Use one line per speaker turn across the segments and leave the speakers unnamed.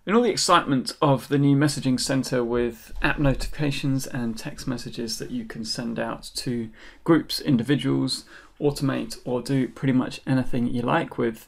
In all the excitement of the new messaging center with app notifications and text messages that you can send out to groups, individuals, automate or do pretty much anything you like with,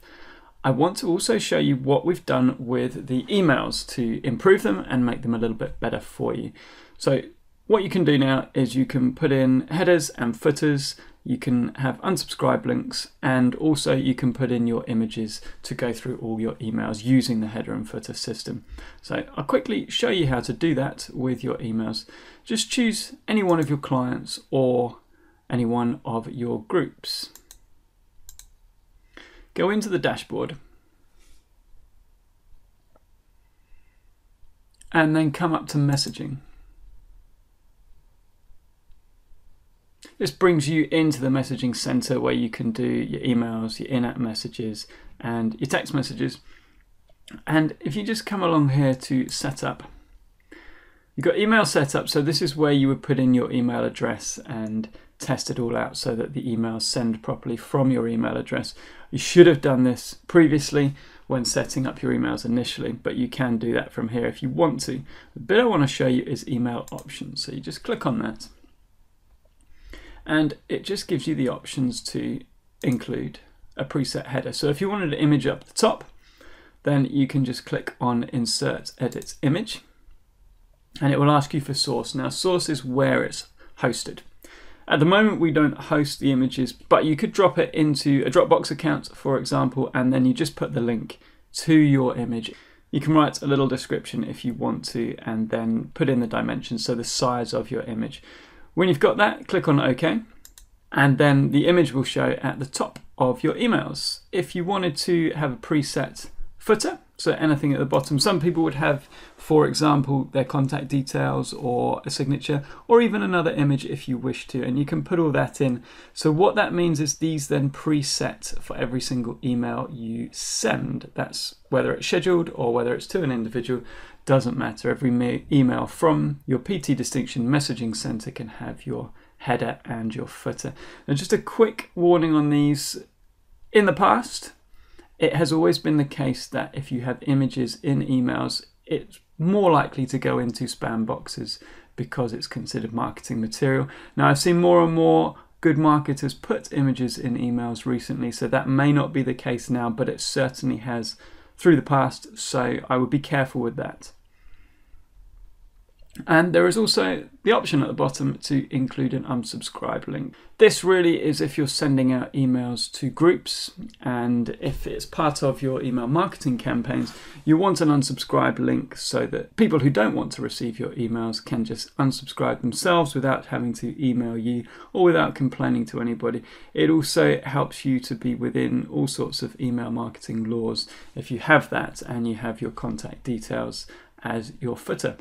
I want to also show you what we've done with the emails to improve them and make them a little bit better for you. So what you can do now is you can put in headers and footers, you can have unsubscribe links, and also you can put in your images to go through all your emails using the header and footer system. So I'll quickly show you how to do that with your emails. Just choose any one of your clients or any one of your groups. Go into the dashboard and then come up to messaging. This brings you into the messaging center where you can do your emails, your in-app messages, and your text messages. And if you just come along here to setup, you've got email setup. So this is where you would put in your email address and test it all out so that the emails send properly from your email address. You should have done this previously when setting up your emails initially, but you can do that from here if you want to. The bit I want to show you is email options. So you just click on that. And it just gives you the options to include a preset header. So if you wanted an image up the top, then you can just click on Insert Edit Image, and it will ask you for source. Now, source is where it's hosted. At the moment, we don't host the images, but you could drop it into a Dropbox account, for example, and then you just put the link to your image. You can write a little description if you want to, and then put in the dimensions, so the size of your image. When you've got that, click on OK, and then the image will show at the top of your emails. If you wanted to have a preset footer, so anything at the bottom, some people would have, for example, their contact details or a signature, or even another image if you wish to, and you can put all that in. So what that means is these then preset for every single email you send. That's whether it's scheduled or whether it's to an individual, doesn't matter. Every email from your PT Distinction Messaging Center can have your header and your footer. Now, just a quick warning on these. In the past, it has always been the case that if you have images in emails, it's more likely to go into spam boxes because it's considered marketing material. Now, I've seen more and more good marketers put images in emails recently, so that may not be the case now, but it certainly has through the past, so I would be careful with that. And there is also the option at the bottom to include an unsubscribe link. This really is if you're sending out emails to groups, and if it's part of your email marketing campaigns, you want an unsubscribe link so that people who don't want to receive your emails can just unsubscribe themselves without having to email you or without complaining to anybody. It also helps you to be within all sorts of email marketing laws if you have that and you have your contact details as your footer.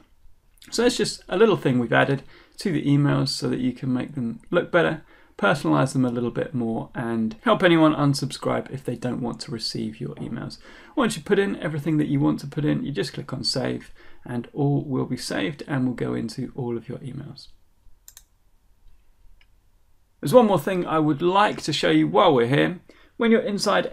So that's just a little thing we've added to the emails so that you can make them look better, personalize them a little bit more, and help anyone unsubscribe if they don't want to receive your emails. Once you put in everything that you want to put in, you just click on save and all will be saved and will go into all of your emails. There's one more thing I would like to show you while we're here. When you're inside the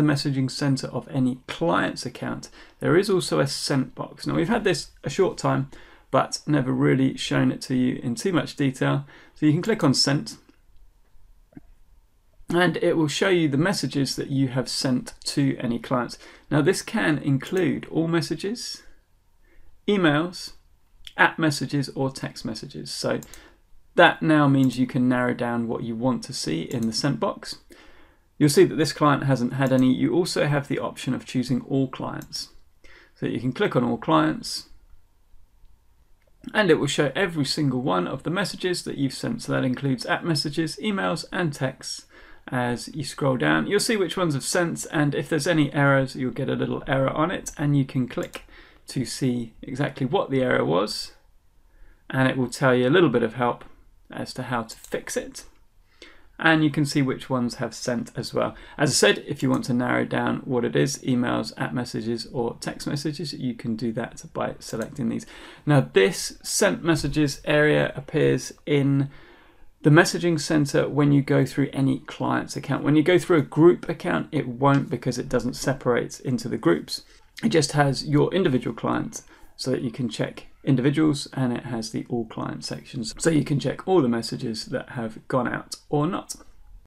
messaging center of any client's account, there is also a sent box. Now, we've had this a short time, but never really shown it to you in too much detail. So you can click on sent, and it will show you the messages that you have sent to any clients. Now, this can include all messages, emails, app messages, or text messages. So that now means you can narrow down what you want to see in the sent box. You'll see that this client hasn't had any. You also have the option of choosing all clients. So you can click on all clients and it will show every single one of the messages that you've sent. So that includes app messages, emails and texts. As you scroll down, you'll see which ones have sent, and if there's any errors, you'll get a little error on it and you can click to see exactly what the error was, and it will tell you a little bit of help as to how to fix it. And you can see which ones have sent as well. As I said, if you want to narrow down what it is, emails, app messages or text messages, you can do that by selecting these. Now, this sent messages area appears in The messaging center, when you go through any client's account, when you go through a group account, it won't, because it doesn't separate into the groups. It just has your individual clients so that you can check individuals, and it has the all client sections so you can check all the messages that have gone out or not.